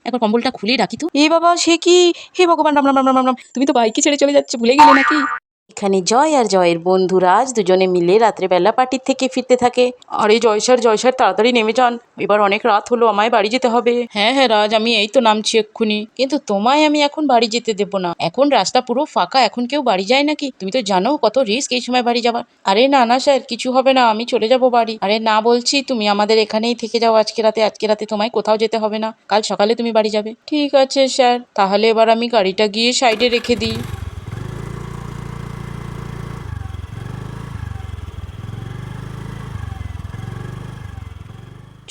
একবার কম্বলটা খুলে ডাকি তো। এ বাবা, সে কি! হে ভগবান, রাম রাম রাম রাম রাম। তুমি তো বাইকে ছেড়ে চলে যাচ্ছে, ভুলে গেলে নাকি? এখানে জয় আর জয়ের বন্ধু রাজ দুজনে মিলে রাত্রেবেলা পার্টির থেকে ফিরতে থাকে। আরে জয় স্যার তাড়াতাড়ি নেমে যান, এবার অনেক রাত হলো, আমায় বাড়ি যেতে হবে। হ্যাঁ হ্যাঁ রাজ, আমি এই তো নামছি এক্ষুনি, কিন্তু তোমায় আমি এখন বাড়ি যেতে দেবো না। এখন রাস্তা পুরো ফাঁকা, এখন কেউ বাড়ি যায় নাকি? তুমি তো জানো কত রিস্ক এই সময় বাড়ি যাওয়ার। আরে না না স্যার, কিছু হবে না, আমি চলে যাব বাড়ি। আরে না বলছি, তুমি আমাদের এখানেই থেকে যাও আজকে রাতে তোমায় কোথাও যেতে হবে না, কাল সকালে তুমি বাড়ি যাবে। ঠিক আছে স্যার, তাহলে এবার আমি গাড়িটা গিয়ে সাইডে রেখে দিই।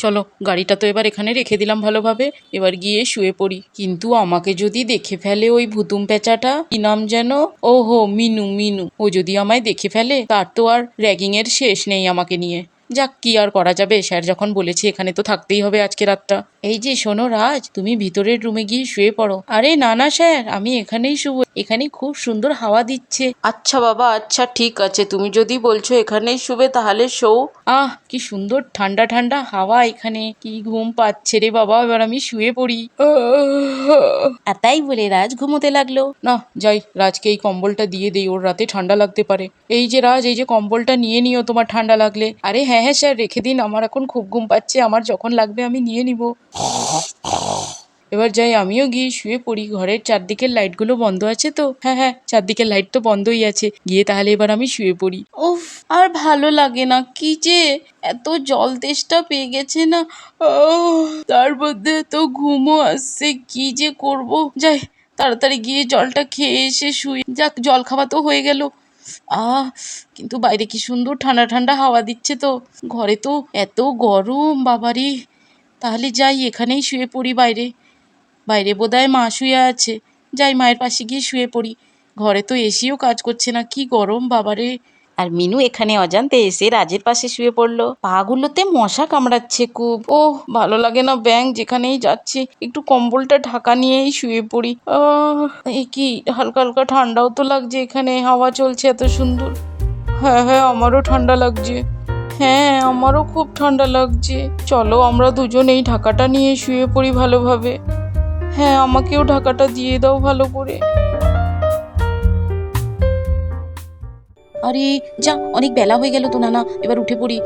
চলো, গাড়িটা তো এবার এখানে রেখে দিলাম ভালোভাবে, এবার গিয়ে শুয়ে পড়ি। কিন্তু আমাকে যদি দেখে ফেলে ওই ভুতুম পেঁচাটা, কি নাম যেন, ওহো মিনু, ও যদি আমায় দেখে ফেলে, তার তো আর র্যাগিং এর শেষ নেই আমাকে নিয়ে। যাক, কি আর করা যাবে, স্যার যখন বলেছে এখানে তো থাকতেই হবে আজকে রাতটা। এই যে শোনো রাজ, তুমি ভিতরের রুমে গিয়ে শুয়ে পড়ো। আরে না না স্যার, আমি এখানেই শুবো, এখানে খুব সুন্দর হাওয়া দিচ্ছে। আচ্ছা বাবা, আচ্ছা ঠিক আছে, তুমি যদি বলছো এখানেই শুবে তাহলে শো। কি সুন্দর ঠান্ডা ঠান্ডা হাওয়া এখানে, কি ঘুম পাচ্ছে রে বাবা, এবার আমি শুয়ে পড়ি। আর তাই বলে রাজ ঘুমোতে লাগলো। না যাই, রাজকে এই কম্বলটা দিয়ে দেই, ওর রাতে ঠান্ডা লাগতে পারে। এই যে রাজ, এই যে কম্বলটা নিয়ে নিও তোমার ঠান্ডা লাগলে। আরে হ্যাঁ হ্যাঁ স্যার, রেখে দিন, আমার এখন খুব ঘুম পাচ্ছে, আমার যখন লাগবে আমি নিয়ে নিব। এবার যাই, আমিও গিয়ে শুয়ে পড়ি। ঘরের চারদিকের লাইটগুলো বন্ধ আছে তো? হ্যাঁ হ্যাঁ, চারদিকের লাইট তো বন্ধই আছে। গিয়ে তাহলে এবার আমি শুয়ে পড়ি। উফ, আর ভালো লাগে না, কি যে এত জল তেষ্টা পেয়ে গেছে না, তার মধ্যে তো ঘুমও আসছে, কি যে করব। যাই, তাড়াতাড়ি গিয়ে জলটা খেয়ে এসে শুই। যাক, জল খাওয়া তো হয়ে গেল। কিন্তু বাইরে কি সুন্দর ঠান্ডা ঠান্ডা হাওয়া দিচ্ছে তো, ঘরে তো এত গরম বাবারে। তাহলে যাই, এখানেই শুয়ে পড়ি। বাইরে বাইরে বোধহয় মা শুয়ে আছে, যাই মায়ের পাশে গিয়ে শুয়ে পড়ি। ঘরে তো এসিও কাজ করছে না, কি গরম বাবারে। আর মিনু এখানে অজান্তে এসে রাজের পাশে শুয়ে পড়লো। পাগুলোতে মশা কামড়াচ্ছে খুব। ভালো লাগে না, ব্যাঙ যেখানেই যাচ্ছে, একটু কম্বলটা ঢাকা নিয়েই শুয়ে পড়ি। এই কি হালকা হালকা ঠান্ডাও তো লাগছে, এখানে হাওয়া চলছে এত সুন্দর। হ্যাঁ হ্যাঁ, আমারও ঠান্ডা লাগছে। হ্যাঁ, আমারও খুব ঠান্ডা লাগছে। চলো আমরা দুজনেই ঢাকাটা নিয়ে শুয়ে পড়ি ভালোভাবে। হ্যাঁ, আমাকেও ঢাকাটা দিয়ে দাও ভালো করে। আরে যা, অনেক বেলা হয়ে গেল তো নানা, এবার উঠে পড়ি।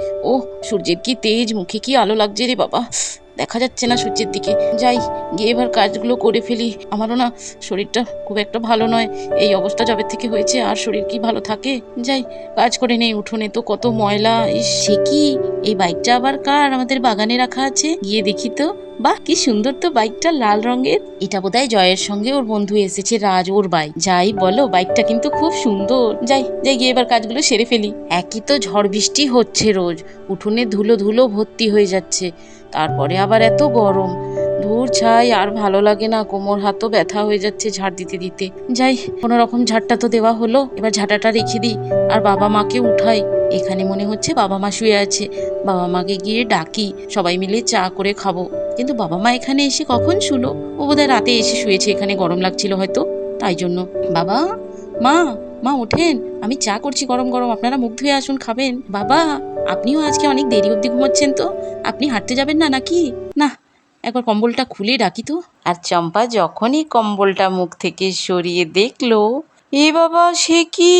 সূর্যের কি তেজ, মুখে কি আলো লাগছে রে বাবা, দেখা যাচ্ছে না সূর্যের দিকে। যাই, গিয়ে এবার কাজগুলো করে ফেলি। আমারও না শরীরটা খুব একটা ভালো নয়, এই অবস্থা যবে থেকে হয়েছে, আর শরীর কি ভালো থাকে। যাই, কাজ করে নেই। উঠোনে তো কত ময়লা, সে কি, এই বাইকটা আবার কার আমাদের বাগানে রাখা আছে? গিয়ে দেখি তো। বাহ, কি সুন্দর তো বাইকটা, লাল রঙের। এটা বোধহয় জয়ের সঙ্গে ওর বন্ধু এসেছে রাজ, ওর বাইক। যাই বলো, বাইকটা কিন্তু খুব সুন্দর। যাই যাই, গিয়ে এবার কাজগুলো সেরে ফেলি। একই তো ঝড় বৃষ্টি হচ্ছে রোজ, উঠোনে ধুলো ধুলো ভর্তি হয়ে যাচ্ছে, তারপরে আবার এত গরম। ধূর ছাই, আর ভালো লাগে না, কোমর হাতও ব্যথা হয়ে যাচ্ছে ঝাড় দিতে দিতে। যাই, কোনো রকম ঝাড়টা তো দেওয়া হলো, এবার ঝাঁটাটা রেখে দিই আর বাবা মাকে উঠাই। এখানে মনে হচ্ছে বাবা মা শুয়ে আছে, বাবা মাকে গিয়ে ডাকি, সবাই মিলে চা করে খাবো। কিন্তু বাবা মা এখানে এসে কখন শুলো? ও বোধহয় রাতে এসে শুয়েছে, এখানে গরম লাগছিল হয়তো, তাই জন্য। বাবা, মা, মা ওঠেন, আমি চা করছি গরম গরম, আপনারা মুখ ধুয়ে আসুন, খাবেন। বাবা, আপনিও আজকে অনেক দেরি অবধি ঘুমোচ্ছেন তো, আপনি হাঁটতে যাবেন না নাকি? না, একবার কম্বলটা খুলে ডাকি তো। আর চম্পা যখনই কম্বলটা মুখ থেকে সরিয়ে দেখলো, এ বাবা, সে কি!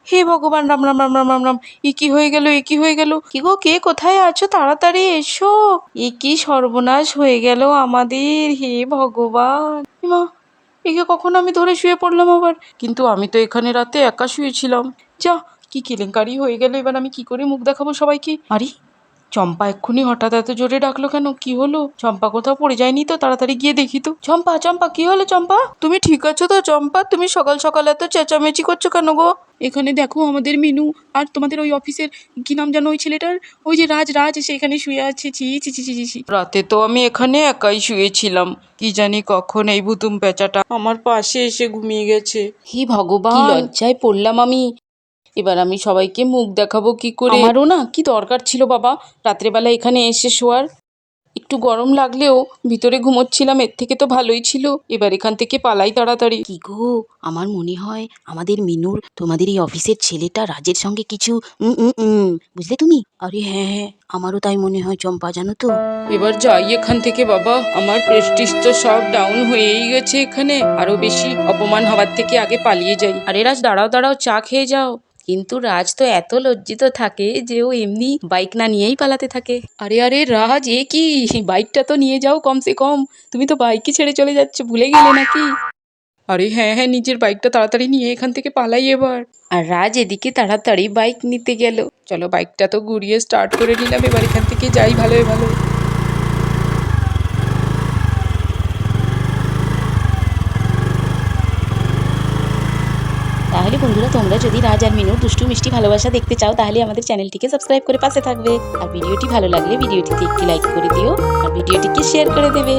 হে ভগবান, রাম রাম রাম রাম রাম রাম। এ কি হয়ে গেল, এ কি হয়ে গেল? কি গো, কে কোথায় আছো, তাড়াতাড়ি এসো। এ কি সর্বনাশ হয়ে গেল আমাদের, হে ভগবান। মা, একে কখন আমি ধরে শুয়ে পড়লাম আবার? কিন্তু আমি তো এখানে রাতে একা শুয়েছিলাম। যা, কি কেলেঙ্কারি হয়ে গেল, এবার আমি কি করে মুখ দেখাবো সবাইকে? আরে চম্পা এক্ষুনি হঠাৎ এত জোরে ডাকলো কেন, কি হলো? চম্পা কোথাও পড়ে যায়নি তো? তাড়াতাড়ি গিয়ে দেখি তো। চম্পা, চম্পা, কি হলো চম্পা? তুমি ঠিক আছো তো চম্পা? তুমি সকাল সকাল এত চেঁচামেচি করছো কেন গো? এখানে দেখো, আমাদের মিনু আর তোমাদের ওই অফিসের কি নাম জানো ওই ছেলেটার, ওই যে রাজ এসে এখানে শুয়ে আছে। ছি ছি ছি ছি ছি। রাতে তো আমি এখানে একাই শুয়েছিলাম, কি জানি কখন এই ভুতুম পেঁচাটা আমার পাশে এসে ঘুমিয়ে গেছে। হি ভগবান, কি লজ্জায় পড়লাম আমি। এবার আমি সবাইকে মুখ দেখাবো কি করে? আমারও না কি দরকার ছিল বাবা রাত্রেবেলা এখানে এসে শোয়ার। একটু গরম লাগলেও ভিতরে ঘুমোচ্ছিলাম, এর থেকে তো ভালোই ছিল। এবার এখান থেকে পালাই তাড়াতাড়ি। কি গো, আমার মনে হয় আমাদের মিনুর তোমাদের এই অফিসের ছেলেটা রাজের সঙ্গে কিছু বুঝলে তুমি? আরে হ্যাঁ হ্যাঁ, আমারও তাই মনে হয় চম্পা, জানো তো। এবার যাই এখান থেকে বাবা, আমার প্রেস্টিজ তো সব ডাউন হয়েই গেছে এখানে। আরো বেশি অপমান হওয়ার থেকে আগে পালিয়ে যাই। আরে রাজ, দাঁড়াও দাঁড়াও, চা খেয়ে যাও। কিন্তু রাজ তো এত লজ্জিত থাকে যে ও এমনি বাইক না নিয়েই পালাতে থাকে। আরে আরে রাজ, এ কি, বাইকটা তো নিয়ে যাও কমসে কম। তুমি তো বাইকই ছেড়ে চলে যাচ্ছ, ভুলে গেলে নাকি? আরে হ্যাঁ হ্যাঁ, নিজের বাইকটা তাড়াতাড়ি নিয়ে এখান থেকে পালাই এবার। আর রাজ এদিকে তাড়াতাড়ি বাইক নিতে গেল। চলো বাইকটা তো ঘুরিয়ে স্টার্ট করে নিলাম, এবার এখান থেকে যাই ভালোই ভালো। তাহলে বন্ধুরা, তোমরা যদি রাজ আর মিনুর দুষ্টু মিষ্টি ভালোবাসা দেখতে চাও তাহলে আমাদের চ্যানেলটিকে সাবস্ক্রাইব করে পাশে থাকবে। আর ভিডিওটি ভালো লাগলে ভিডিওটিতে একটি লাইক করে দিও আর ভিডিওটিকে শেয়ার করে দেবে।